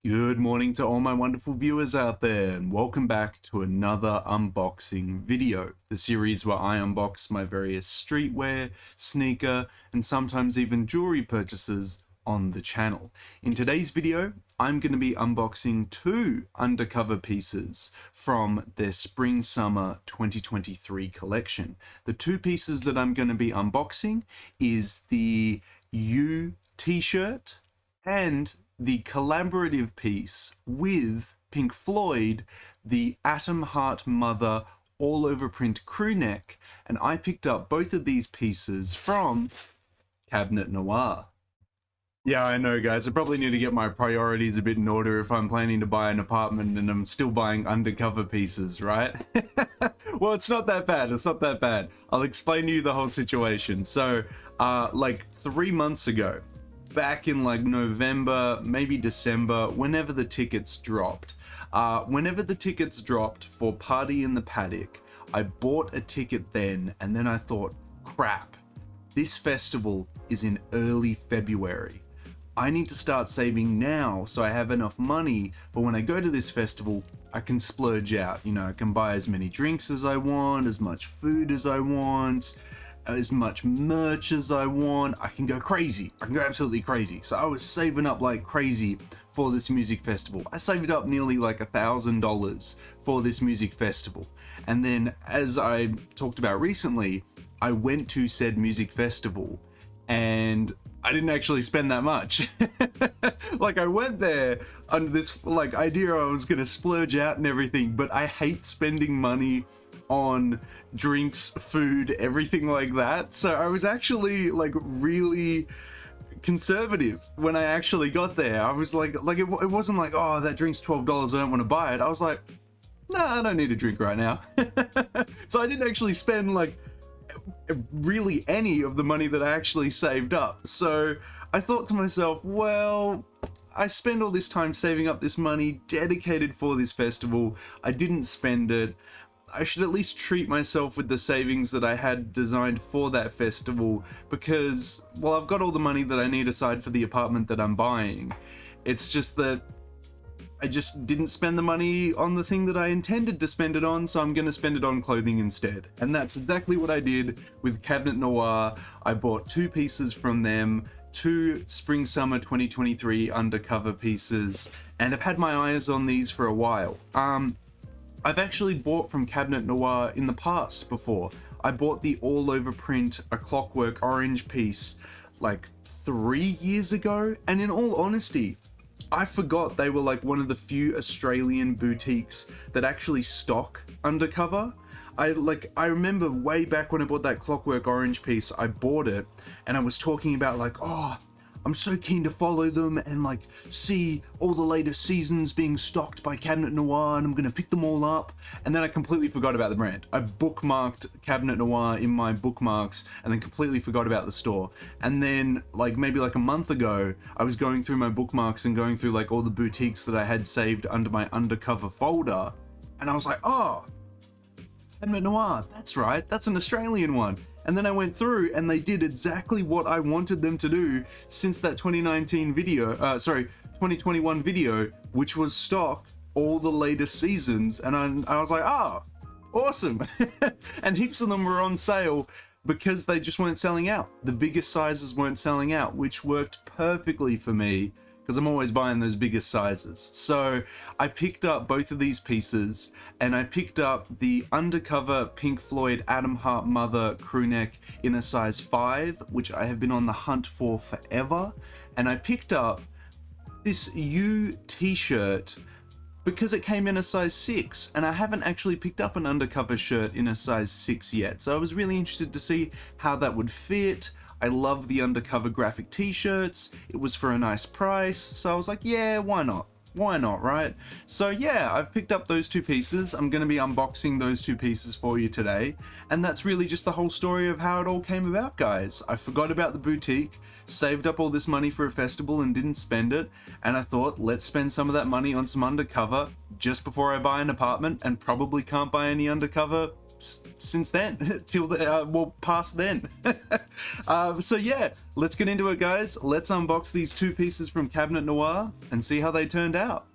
Good morning to all my wonderful viewers out there, and welcome back to another unboxing video, the series where I unbox my various streetwear, sneaker, and sometimes even jewelry purchases on the channel. In today's video, I'm going to be unboxing two undercover pieces from their Spring-Summer 2023 collection. The two pieces that I'm going to be unboxing is the U t-shirt and the collaborative piece with Pink Floyd, the Atom Heart Mother all over print crew neck, and I picked up both of these pieces from Cabinet Noir. Yeah, I know guys, I probably need to get my priorities a bit in order if I'm planning to buy an apartment and I'm still buying undercover pieces, right? Well, it's not that bad, it's not that bad. I'll explain to you the whole situation. So, like 3 months ago, back in like November, maybe December, whenever the tickets dropped for Party in the Paddock, I bought a ticket then, and then I thought, crap, this festival is in early February. I need to start saving now so I have enough money for when I go to this festival, I can splurge out. You know, I can buy as many drinks as I want, as much food as I want, as much merch as I want. I can go crazy. I can go absolutely crazy. So I was saving up like crazy for this music festival. I saved up nearly like $1,000 for this music festival. And then, as I talked about recently, I went to said music festival and I didn't actually spend that much. Like, I went there under this like idea I was gonna splurge out and everything, but I hate spending money on drinks, food, everything like that. So I was actually like really conservative when I actually got there. I was like it wasn't like, oh, that drink's $12, I don't want to buy it. I was like, no, I don't need a drink right now. So I didn't actually spend like really any of the money that I actually saved up. So I thought to myself, well, I spend all this time saving up this money dedicated for this festival. I didn't spend it. I should at least treat myself with the savings that I had designed for that festival, because, well, I've got all the money that I need aside for the apartment that I'm buying. It's just that I just didn't spend the money on the thing that I intended to spend it on, so I'm going to spend it on clothing instead. And that's exactly what I did with Cabinet Noir. I bought two pieces from them, two Spring-Summer 2023 undercover pieces, and I've had my eyes on these for a while. I've actually bought from Cabinet Noir in the past before. I bought the all over print A Clockwork Orange piece like 3 years ago, and in all honesty, I forgot they were like one of the few Australian boutiques that actually stock undercover. I remember way back when I bought that Clockwork Orange piece, I bought it and I was talking about like, oh, I'm so keen to follow them and like see all the latest seasons being stocked by Cabinet Noir, and I'm gonna pick them all up. And then I completely forgot about the brand. I bookmarked Cabinet Noir in my bookmarks and then completely forgot about the store. And then like maybe like a month ago, I was going through my bookmarks and going through like all the boutiques that I had saved under my undercover folder, and I was like, oh, Cabinet Noir, that's right, that's an Australian one. And then I went through and they did exactly what I wanted them to do since that 2021 video, which was stock all the latest seasons. And I was like, oh, awesome. And heaps of them were on sale because they just weren't selling out. The biggest sizes weren't selling out, which worked perfectly for me because I'm always buying those biggest sizes. So I picked up both of these pieces, and I picked up the undercover Pink Floyd Atom Heart Mother crew neck in a size 5, which I have been on the hunt for forever. And I picked up this U t-shirt because it came in a size 6, and I haven't actually picked up an undercover shirt in a size 6 yet. So I was really interested to see how that would fit. I love the undercover graphic t-shirts. It was for a nice price, so I was like, yeah, why not? Why not, right? So yeah, I've picked up those two pieces. I'm going to be unboxing those two pieces for you today. And that's really just the whole story of how it all came about, guys. I forgot about the boutique, saved up all this money for a festival and didn't spend it. And I thought, let's spend some of that money on some undercover just before I buy an apartment, and probably can't buy any undercover since then, till well, past then. So yeah, let's get into it, guys. Let's unbox these two pieces from Cabinet Noir and see how they turned out.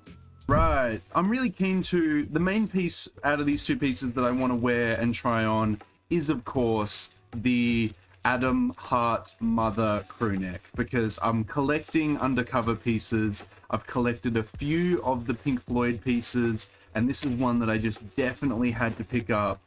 Right, I'm really keen to, the main piece out of these two pieces that I want to wear and try on is, of course, the Atom Heart Mother Crewneck, because I'm collecting undercover pieces. I've collected a few of the Pink Floyd pieces, and this is one that I just definitely had to pick up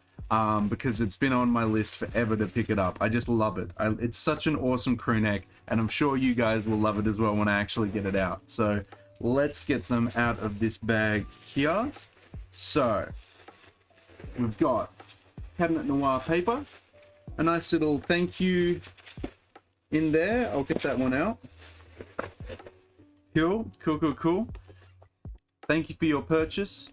because it's been on my list forever to pick it up. I just love it. It's such an awesome crewneck, and I'm sure you guys will love it as well when I actually get it out. So let's get them out of this bag here. So we've got Cabinet Noir paper, a nice little thank you in there. I'll get that one out. Cool, cool, cool, cool. Thank you for your purchase,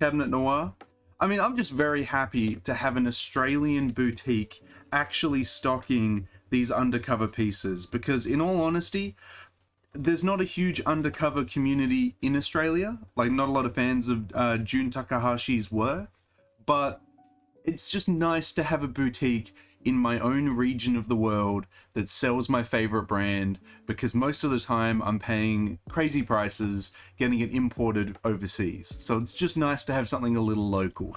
Cabinet Noir. I mean, I'm just very happy to have an Australian boutique actually stocking these undercover pieces, because in all honesty, there's not a huge undercover community in Australia. Like, not a lot of fans of Jun Takahashi's work, but it's just nice to have a boutique in my own region of the world that sells my favorite brand, because most of the time I'm paying crazy prices getting it imported overseas. So it's just nice to have something a little local.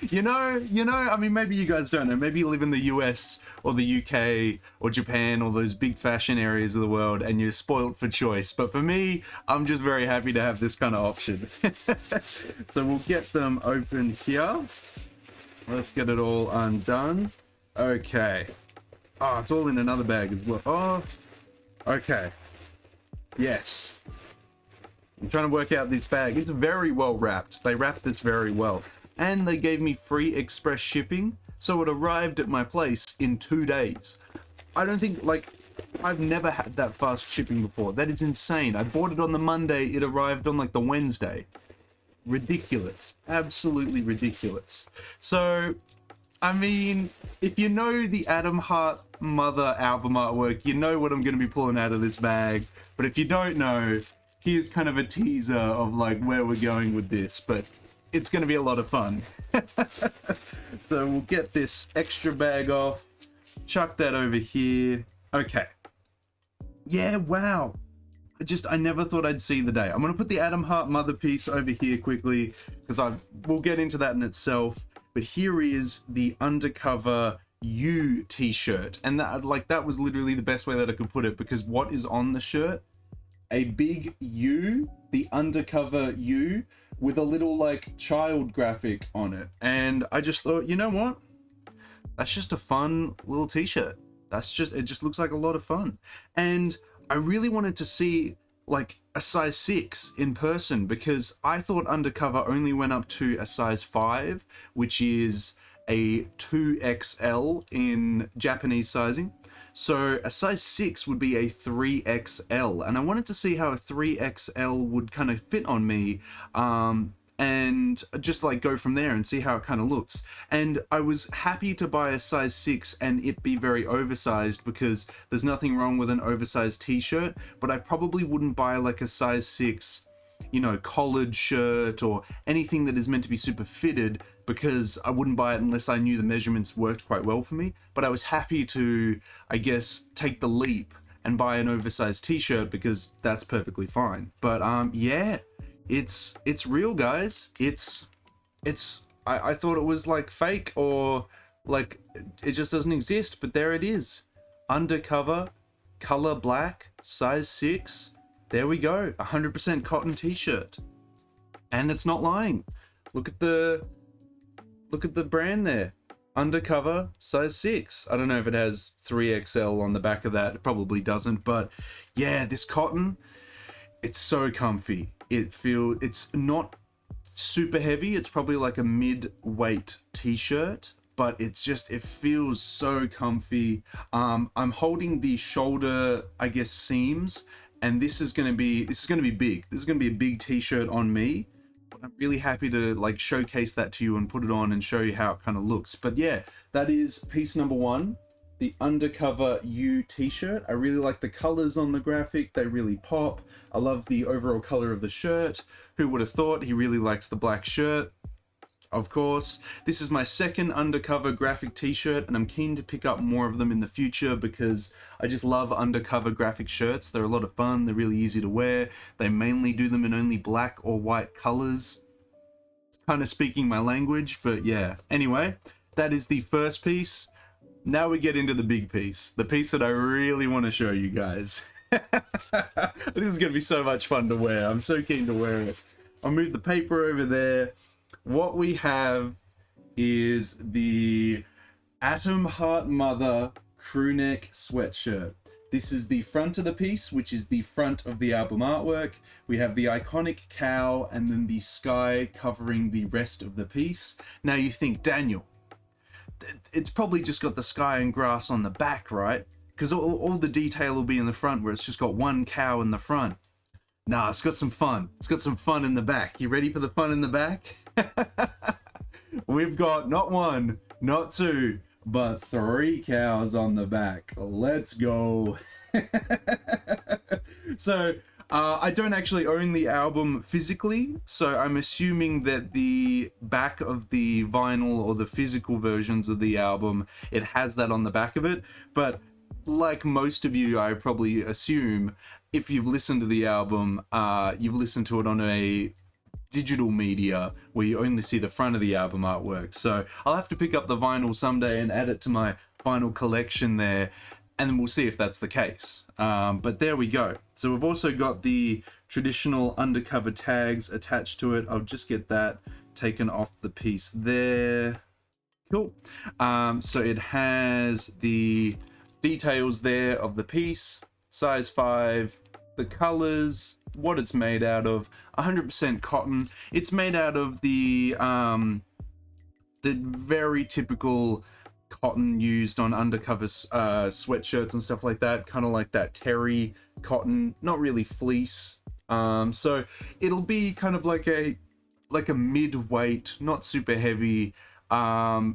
you know, I mean, maybe you guys don't know. Maybe you live in the US or the UK or Japan or those big fashion areas of the world and you're spoilt for choice. But for me, I'm just very happy to have this kind of option. So we'll get them open here. Let's get it all undone. Okay. Oh, it's all in another bag as well. Oh, okay. Yes. I'm trying to work out this bag. It's very well wrapped. They wrapped this very well. And they gave me free express shipping, so it arrived at my place in 2 days. I don't think, like, I've never had that fast shipping before. That is insane. I bought it on the Monday, it arrived on, like, the Wednesday. Ridiculous. Absolutely ridiculous. So, I mean, if you know the Atom Heart Mother album artwork, you know what I'm going to be pulling out of this bag. But if you don't know, here's kind of a teaser of like where we're going with this. But it's going to be a lot of fun. So we'll get this extra bag off. Chuck that over here. Okay. Yeah, wow. I never thought I'd see the day. I'm going to put the Atom Heart Mother piece over here quickly, because we'll get into that in itself. But here is the Undercover U t-shirt. And that was literally the best way that I could put it, because what is on the shirt? A big U, the Undercover U, with a little like child graphic on it. And I just thought, you know what? That's just a fun little t-shirt. It just looks like a lot of fun. And I really wanted to see like a size 6 in person, because I thought Undercover only went up to a size 5, which is a 2XL in Japanese sizing. So a size 6 would be a 3XL, and I wanted to see how a 3XL would kind of fit on me, and just like go from there and see how it kind of looks. And I was happy to buy a size 6 and it be very oversized, because there's nothing wrong with an oversized t-shirt, but I probably wouldn't buy like a size 6, you know, collared shirt or anything that is meant to be super fitted, because I wouldn't buy it unless I knew the measurements worked quite well for me. But I was happy to, I guess, take the leap and buy an oversized t-shirt, because that's perfectly fine. But yeah, it's real, guys. I thought it was like fake, or like it just doesn't exist, but there it is. Undercover, color black, size 6. There we go, 100% cotton t-shirt. And it's not lying. Look at the brand there. Undercover, size 6. I don't know if it has 3XL on the back of that. It probably doesn't, but yeah, this cotton, it's so comfy. It's not super heavy. It's probably like a mid-weight t-shirt, but it feels so comfy. I'm holding the shoulder, I guess, seams, and this is gonna be big. This is gonna be a big t-shirt on me. But I'm really happy to like showcase that to you and put it on and show you how it kind of looks. But yeah, that is piece number 1. The Undercover U t-shirt. I really like the colors on the graphic. They really pop. I love the overall color of the shirt. Who would have thought? He really likes the black shirt. Of course, this is my second Undercover graphic t-shirt, and I'm keen to pick up more of them in the future because I just love Undercover graphic shirts. They're a lot of fun, they're really easy to wear. They mainly do them in only black or white colors. It's kind of speaking my language, but yeah. Anyway, that is the first piece. Now we get into the big piece, the piece that I really want to show you guys. This is going to be so much fun to wear. I'm so keen to wear it. I'll move the paper over there. What we have is the Atom Heart Mother Crewneck sweatshirt. This is the front of the piece, which is the front of the album artwork. We have the iconic cow and then the sky covering the rest of the piece. Now you think, Daniel, it's probably just got the sky and grass on the back, right? Because all the detail will be in the front where it's just got one cow in the front. Nah, it's got some fun. It's got some fun in the back. You ready for the fun in the back? We've got not one, not two, but 3 cows on the back. Let's go. So, I don't actually own the album physically, so I'm assuming that the back of the vinyl or the physical versions of the album, it has that on the back of it. But like most of you, I probably assume, if you've listened to the album, you've listened to it on a digital media where you only see the front of the album artwork. So I'll have to pick up the vinyl someday and add it to my vinyl collection there, and then we'll see if that's the case. But there we go. So we've also got the traditional Undercover tags attached to it. I'll just get that taken off the piece there. Cool. So it has the details there of the piece, size 5, the colors, what it's made out of, 100% cotton. It's made out of the very typical cotton used on Undercover sweatshirts and stuff like that, kind of like that terry cotton, not really fleece. So it'll be kind of like a mid-weight, not super heavy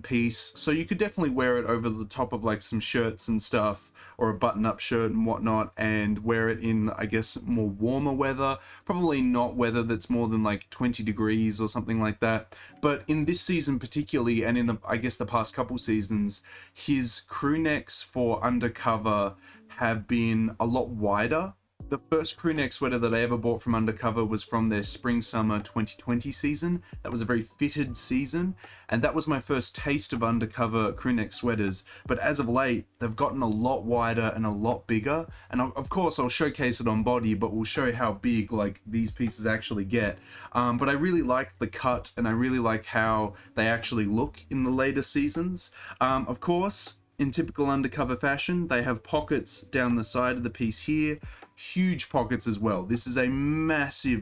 piece. So you could definitely wear it over the top of like some shirts and stuff, or a button-up shirt and whatnot, and wear it in, I guess, more warmer weather. Probably not weather that's more than like 20 degrees or something like that. But in this season particularly, and in the, I guess, the past couple seasons, his crew necks for Undercover have been a lot wider. The first crewneck sweater that I ever bought from Undercover was from their Spring-Summer 2020 season. That was a very fitted season, and that was my first taste of Undercover crewneck sweaters. But as of late, they've gotten a lot wider and a lot bigger, and of course I'll showcase it on body, but we'll show how big like these pieces actually get. But I really like the cut, and I really like how they actually look in the later seasons. Of course, in typical Undercover fashion, they have pockets down the side of the piece here. Huge pockets as well. This is a massive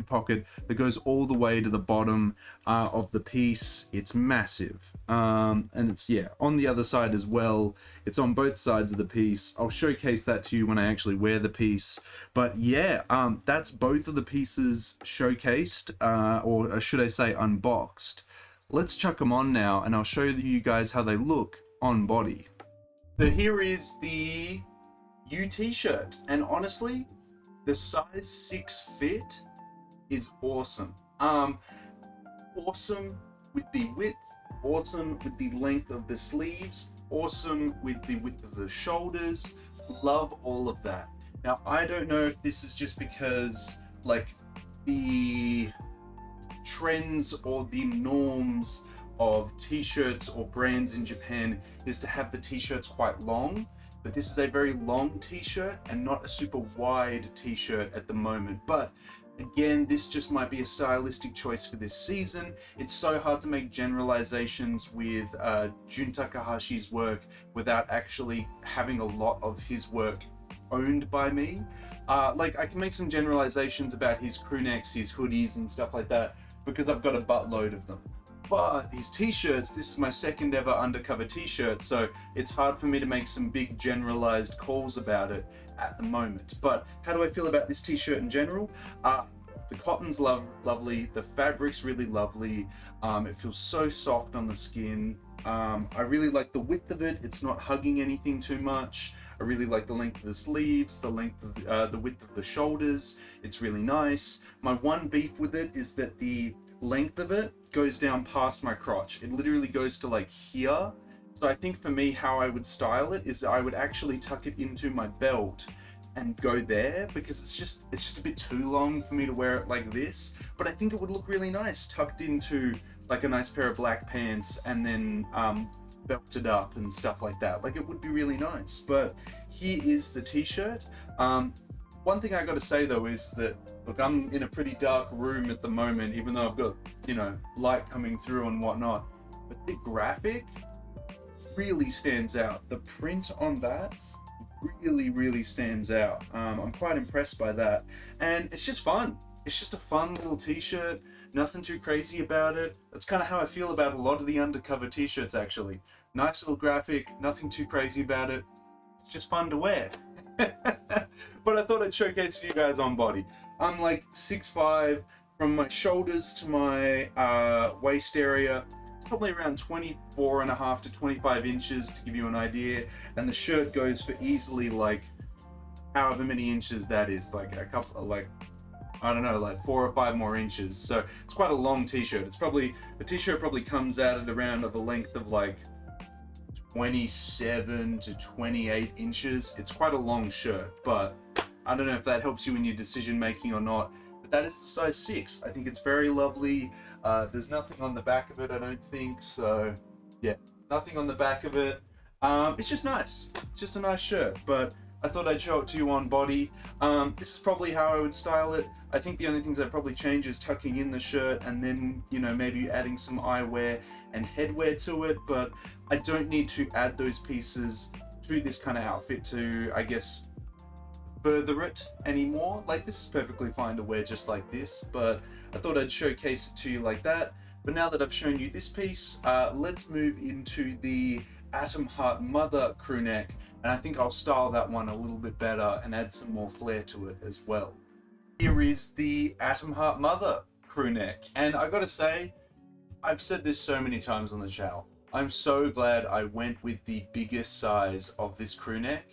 pocket that goes all the way to the bottom of the piece. It's massive, and it's, yeah, on the other side as well. It's on both sides of the piece. I'll showcase that to you when I actually wear the piece. But yeah, that's both of the pieces showcased, or should I say unboxed. Let's chuck them on now, and I'll show you guys how they look on body. So here is the t-shirt, and honestly, the size 6 fit is awesome. Awesome with the width, awesome with the length of the sleeves, awesome with the width of the shoulders. Love all of that. Now, I don't know if this is just because like the trends or the norms of t-shirts or brands in Japan is to have the t-shirts quite long. But this is a very long t-shirt and not a super wide t-shirt at the moment. But again, this just might be a stylistic choice for this season. It's so hard to make generalizations with Jun Takahashi's work without actually having a lot of his work owned by me. Like, I can make some generalizations about his crewnecks, his hoodies and stuff like that, because I've got a buttload of them. But these t-shirts, this is my second ever Undercover t-shirt, so it's hard for me to make some big generalized calls about it at the moment. But how do I feel about this t-shirt in general? The cotton's lovely, the fabric's really lovely, it feels so soft on the skin. I really like the width of it, it's not hugging anything too much. I really like the length of the sleeves, the length of the width of the shoulders. It's really nice. My one beef with it is that the length of it goes down past my crotch. It literally goes to like here. So I think for me, how I would style it is I would actually tuck it into my belt and go there, because it's just a bit too long for me to wear it like this. But I think it would look really nice tucked into like a nice pair of black pants and then belted up and stuff like that. Like, it would be really nice. But here is the t-shirt. One thing I got to say though is that, look, I'm in a pretty dark room at the moment, even though I've got, you know, light coming through and whatnot, but the graphic really stands out. The print on that really stands out. I'm quite impressed by that, and it's just fun. It's just a fun little t-shirt, nothing too crazy about it. That's kind of how I feel about a lot of the undercover t-shirts, actually. Nice little graphic, nothing too crazy about it. It's just fun to wear. But I thought I'd showcase to you guys Onbody. I'm like 6'5", from my shoulders to my waist area. It's probably around 24.5 to 25 inches to give you an idea. And the shirt goes for easily like however many inches that is, like a couple of, like, I don't know, like 4 or 5 more inches. So it's quite a long t-shirt. It's probably, the t-shirt probably comes out at around of a length of like 27 to 28 inches. It's quite a long shirt, but I don't know if that helps you in your decision making or not. But that is the size 6. I think it's very lovely. There's nothing on the back of it, I don't think. So yeah, nothing on the back of it. It's just nice. It's just a nice shirt, but I thought I'd show it to you on body. This is probably how I would style it. I think the only things I'd probably change is tucking in the shirt and then, you know, maybe adding some eyewear and headwear to it, but I don't need to add those pieces to this kind of outfit to, I guess, further it anymore. Like, this is perfectly fine to wear just like this, but I thought I'd showcase it to you like that. But now that I've shown you this piece, let's move into the Atom Heart Mother crew neck, and I think I'll style that one a little bit better and add some more flair to it as well. Here is the Atom Heart Mother crew neck, and I gotta say, I've said this so many times on the channel, I'm so glad I went with the biggest size of this crew neck,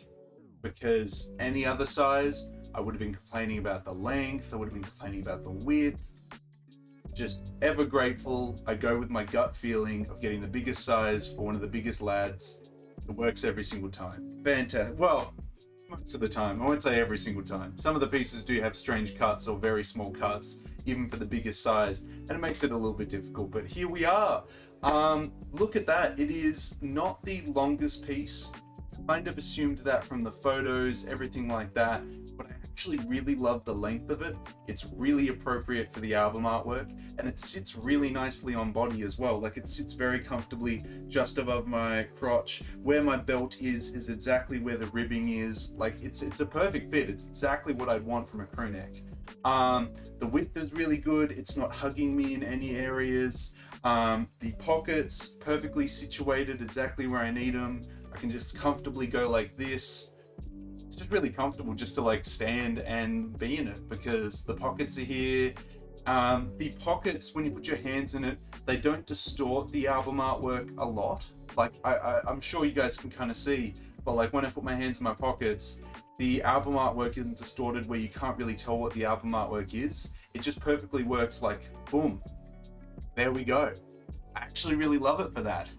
because any other size, I would have been complaining about the length, I would have been complaining about the width. Just ever grateful. I go with my gut feeling of getting the biggest size for one of the biggest lads. It works every single time. Fantastic. Well, most of the time. I won't say every single time. Some of the pieces do have strange cuts or very small cuts, even for the biggest size, and it makes it a little bit difficult. But here we are. Look at that. It is not the longest piece. Kind of assumed that from the photos, everything like that, but I actually really love the length of it. It's really appropriate for the album artwork, and it sits really nicely on body as well. Like, it sits very comfortably just above my crotch. Where my belt is exactly where the ribbing is. Like, it's a perfect fit. It's exactly what I'd want from a crew neck. The width is really good. It's not hugging me in any areas. The pockets perfectly situated exactly where I need them. I can just comfortably go like this. It's just really comfortable just to like stand and be in it, because the pockets are here. The pockets, when you put your hands in it, they don't distort the album artwork a lot. Like, I'm sure you guys can kind of see, but like when I put my hands in my pockets, the album artwork isn't distorted where you can't really tell what the album artwork is. It just perfectly works, like, boom, there we go. I actually really love it for that.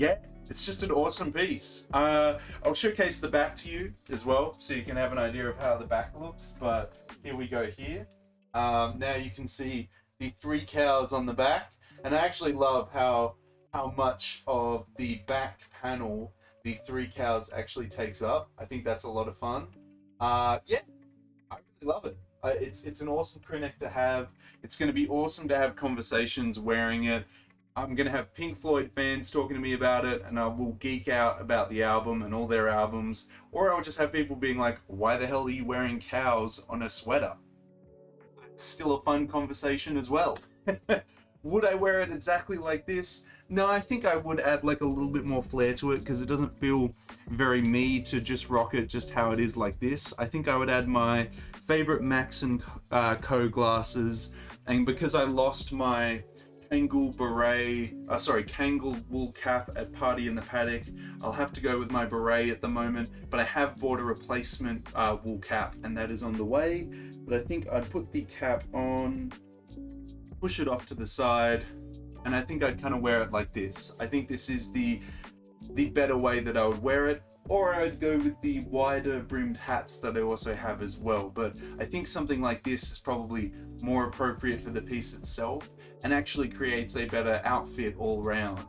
Yeah, it's just an awesome piece. I'll showcase the back to you as well, so you can have an idea of how the back looks, but here we go here. Now you can see the 3 cows on the back, and I actually love how much of the back panel the 3 cows actually takes up. I think that's a lot of fun. Yeah, I really love it. It's an awesome crew neck to have. It's going to be awesome to have conversations wearing it. I'm going to have Pink Floyd fans talking to me about it, and I will geek out about the album and all their albums. Or I'll just have people being like, why the hell are you wearing cows on a sweater? It's still a fun conversation as well. Would I wear it exactly like this? No, I think I would add like a little bit more flair to it, because it doesn't feel very me to just rock it just how it is like this. I think I would add my favorite Max & Co glasses, and because I lost my Kangol wool cap at Party in the Paddock, I'll have to go with my beret at the moment, but I have bought a replacement wool cap, and that is on the way. But I think I'd put the cap on push it off to the side, and I think I'd kind of wear it like this. I think this is the better way that I would wear it, or I'd go with the wider brimmed hats that I also have as well. But I think something like this is probably more appropriate for the piece itself and actually creates a better outfit all round.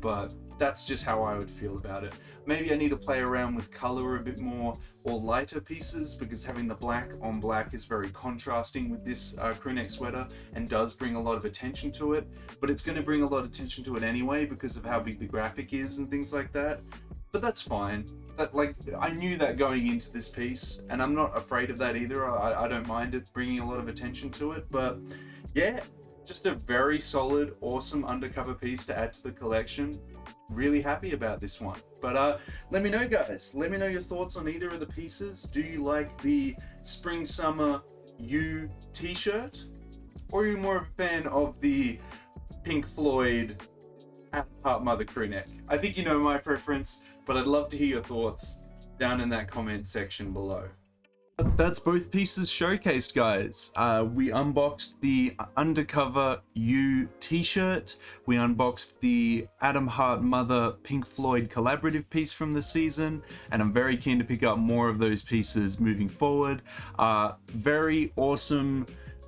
But that's just how I would feel about it. Maybe I need to play around with color a bit more, or lighter pieces, because having the black on black is very contrasting with this crewneck sweater and does bring a lot of attention to it. But it's going to bring a lot of attention to it anyway because of how big the graphic is and things like that. But that's fine. I knew that going into this piece, and I'm not afraid of that either. I don't mind it bringing a lot of attention to it. But yeah, just a very solid, awesome undercover piece to add to the collection. Really happy about this one. But let me know, guys. Let me know your thoughts on either of the pieces. Do you like the Spring Summer U t-shirt, or are you more of a fan of the Pink Floyd Heart Mother crewneck? I think you know my preference, but I'd love to hear your thoughts down in that comment section below. That's both pieces showcased, guys. We unboxed the Undercover U t-shirt. We unboxed the Atom Heart Mother Pink Floyd collaborative piece from the season, and I'm very keen to pick up more of those pieces moving forward. Very awesome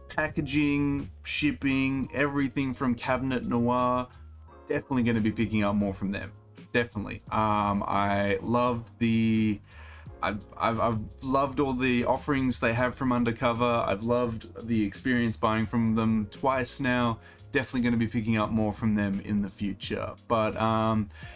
packaging, shipping, everything from Cabinet Noir. Definitely going to be picking up more from them. Definitely. I loved I've loved all the offerings they have from Undercover. I've loved the experience buying from them twice now. Definitely going to be picking up more from them in the future. But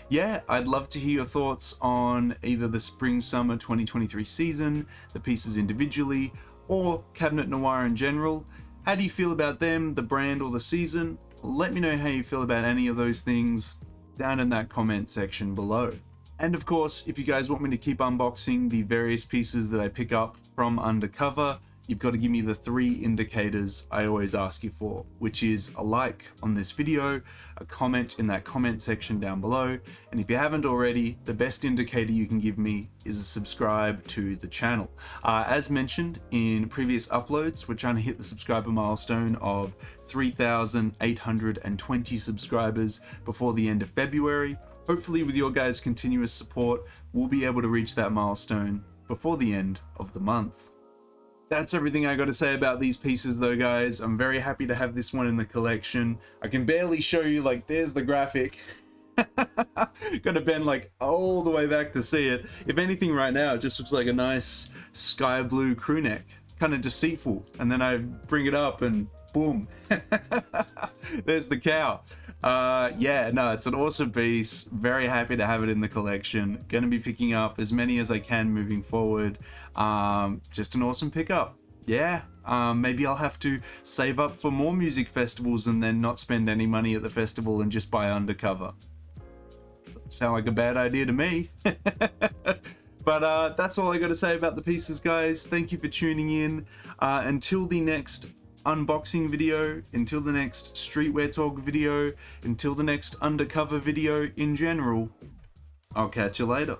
yeah, I'd love to hear your thoughts on either the Spring Summer 2023 season, the pieces individually, or Cabinet Noir in general. How do you feel about them, the brand, or the season? Let me know how you feel about any of those things down in that comment section below. And of course, if you guys want me to keep unboxing the various pieces that I pick up from Undercover, you've got to give me the 3 indicators I always ask you for, which is a like on this video, a comment in that comment section down below, and if you haven't already, the best indicator you can give me is a subscribe to the channel. As mentioned in previous uploads, we're trying to hit the subscriber milestone of 3,820 subscribers before the end of February. Hopefully with your guys' continuous support, we'll be able to reach that milestone before the end of the month. That's everything I got to say about these pieces though, guys. I'm very happy to have this one in the collection. I can barely show you, like, there's the graphic. Gotta bend like all the way back to see it. If anything, right now it just looks like a nice sky blue crewneck, kind of deceitful, and then I bring it up and boom, there's the cow. Yeah, no, it's an awesome piece. Very happy to have it in the collection. Gonna be picking up as many as I can moving forward. Just an awesome pickup. Yeah, maybe I'll have to save up for more music festivals and then not spend any money at the festival and just buy Undercover. Sound like a bad idea to me. But that's all I got to say about the pieces, guys. Thank you for tuning in. Until the next unboxing video, until the next streetwear talk video, until the next Undercover video in general, I'll catch you later.